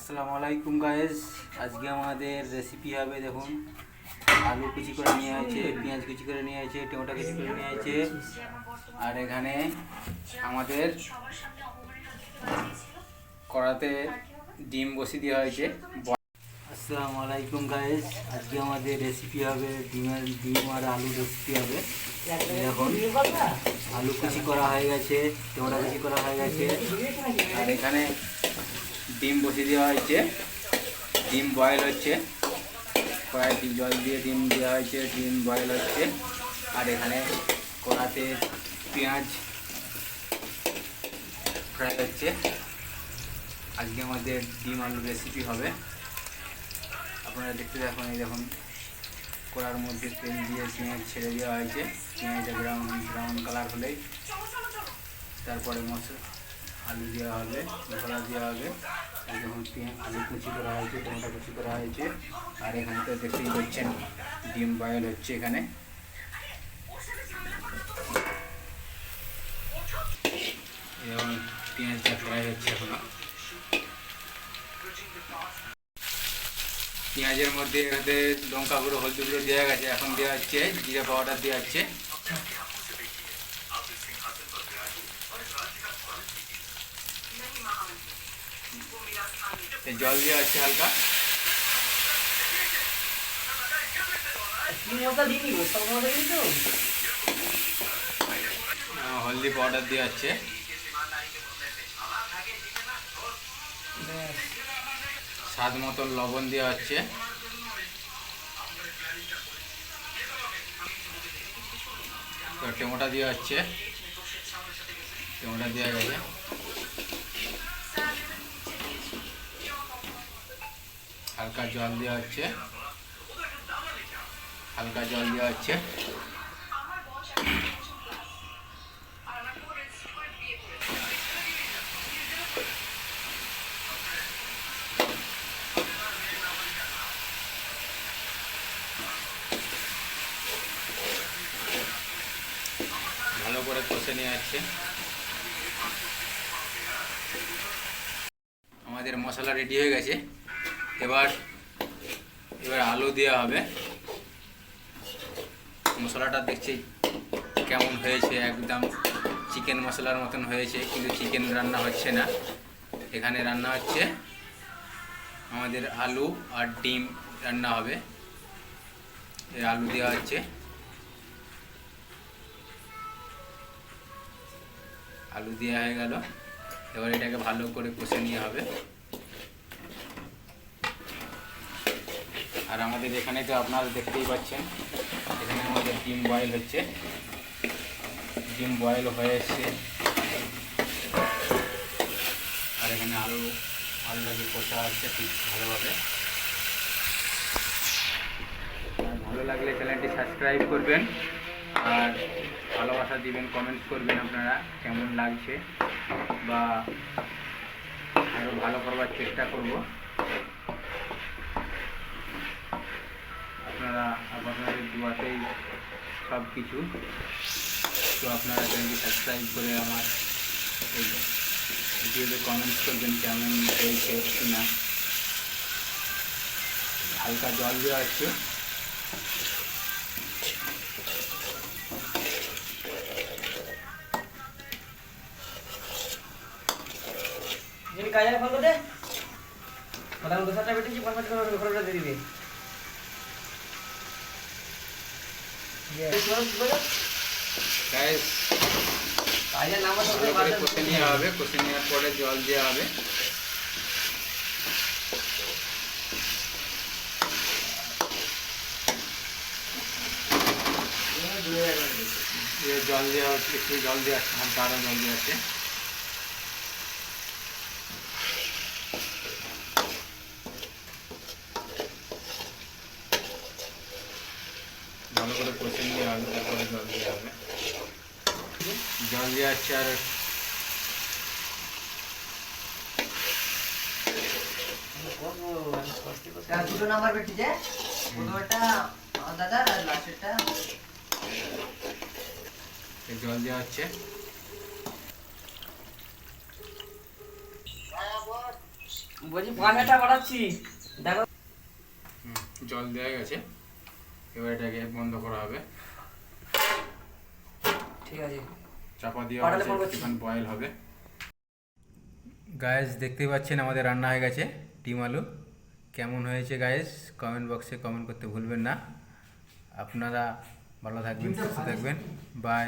আসসালামু আলাইকুম গাইস। আজকে আমাদের রেসিপি হবে, দেখুন, আলু কুচি করে নিয়ে আছে, পেঁয়াজ কুচি করে নিয়ে আছে, টমেটো কুচি করে নিয়ে আছে, আর এখানে আমাদের কড়াতে ডিম বসিয়ে দেওয়া হয়েছে। আসসালামু আলাইকুম গাইস। আজকে আমাদের রেসিপি হবে ডিম আর আলু রেসিপি হবে। এখন আলু কুচি করা হয়ে গেছে, টমেটো কুচি করা হয়ে গেছে, আর এখানে ডিম বসিয়ে দেওয়া হয়েছে। ডিম বয়েল হচ্ছে, কড়াইতে জল দিয়ে ডিম দেওয়া হয়েছে, ডিম বয়েল হচ্ছে। আর এখানে কড়াতে পেঁয়াজ ফ্রাই হচ্ছে। আজকে আমাদের ডিম আলু রেসিপি হবে। আপনারা দেখতে দেখুন, এই দেখুন কড়ার মধ্যে তেল দিয়ে পেঁয়াজ ছেড়ে দেওয়া হয়েছে। পেঁয়াজটা ব্রাউন কালার হলেই তারপরে আলু দেওয়া হবে, মশলা দেওয়া হবে। দেখুন আলু কুচি করা হয়েছে, টমেটো কুচি করা হয়েছে, আর এখানে তো দেখতেই পাচ্ছেন ডিম বয়েল হচ্ছে। এখানে এবং পেঁয়াজটা ফ্রাই হচ্ছে। এখনো পেঁয়াজের মধ্যে লঙ্কা গুঁড়ো, হলদি গুঁড়ো দেওয়া গেছে। এখন দেওয়া হচ্ছে জিরা পাউডার দেওয়া হচ্ছে। জল দেওয়া হচ্ছে হালকা। হলদি পাউডার দেওয়া হচ্ছে। স্বাদ মতো লবণ দেওয়া হচ্ছে। টমেটো দেওয়া হচ্ছে, টমেটো দেওয়া গেছে। হালকা জল দেওয়া হচ্ছে, হালকা জল দেওয়া হচ্ছে। ভালো করে কষে নিয়ে যাচ্ছে। আমাদের মশলা রেডি হয়ে গেছে। এবার আলু দেওয়া হবে। মশলাটা দেখছি কেমন হয়েছে, একদম চিকেন মশলার মতন হয়েছে, কিন্তু চিকেন রান্না হচ্ছে না। এখানে রান্না হচ্ছে আমাদের আলু আর ডিম রান্না হবে। এই আলু দেওয়া হচ্ছে, আলু দেওয়া হয়ে গেল। এবার এটাকে ভালো করে কষে নিয়ে হবে। আর আমাদের এখানে তো আপনারা দেখতেই পাচ্ছেন, এখানে আমাদের ডিম বয়েল হচ্ছে। ডিম বয়েল হয়ে এসছে, আর এখানে আলুটাকে কষা হচ্ছে ঠিক ভালোভাবে। আর ভালো লাগলে চ্যানেলটি সাবস্ক্রাইব করবেন, আর ভালোবাসা দিবেন, কমেন্টস করবেন আপনারা কেমন লাগছে, বা আরও ভালো করবার চেষ্টা করব। আপনাদের দুয়াতেই সব কিছু। তো আপনারা চ্যানেলটি সাবস্ক্রাইব করে আমার এই ভিডিওতে কমেন্টস করবেন কেমন হয়েছে কি না। হালকা জল দেওয়া হচ্ছে। কাজের ফল দে মানে 2-4টা বেটেছি 5-5 করে ঘরে দিয়ে দিবি। কাজের নাম কষে নেওয়া হবে। কষে নেওয়ার পরে জল দেওয়া হবে। জল দেওয়া হচ্ছে, একটু জল দেওয়া হচ্ছে, হালকা আরও জল দেওয়া হচ্ছে। ভালো করে কষে নিয়ে হবে, তারপরে জল দেওয়া হবে। জল দেওয়া হচ্ছে। আর দুটো নাম্বার বেটি যে প্রথমটা দাদা আর লাস্টেরটা জল দেওয়া হচ্ছে। বলছি 5 বাড়াচ্ছি দেখো। জল দেওয়া গেছে, এবার এটাকে বন্ধ করা হবে। ঠিক আছে, চাপা দেওয়া হয়েছে, একটুখানি বয়েল হবে। গায়েস দেখতে পাচ্ছেন আমাদের রান্না হয়ে গেছে ডিম আলু। কেমন হয়েছে গায়েস কমেন্ট বক্সে কমেন্ট করতে ভুলবেন না। আপনারা ভালো থাকবেন, সুস্থ থাকবেন, বাই।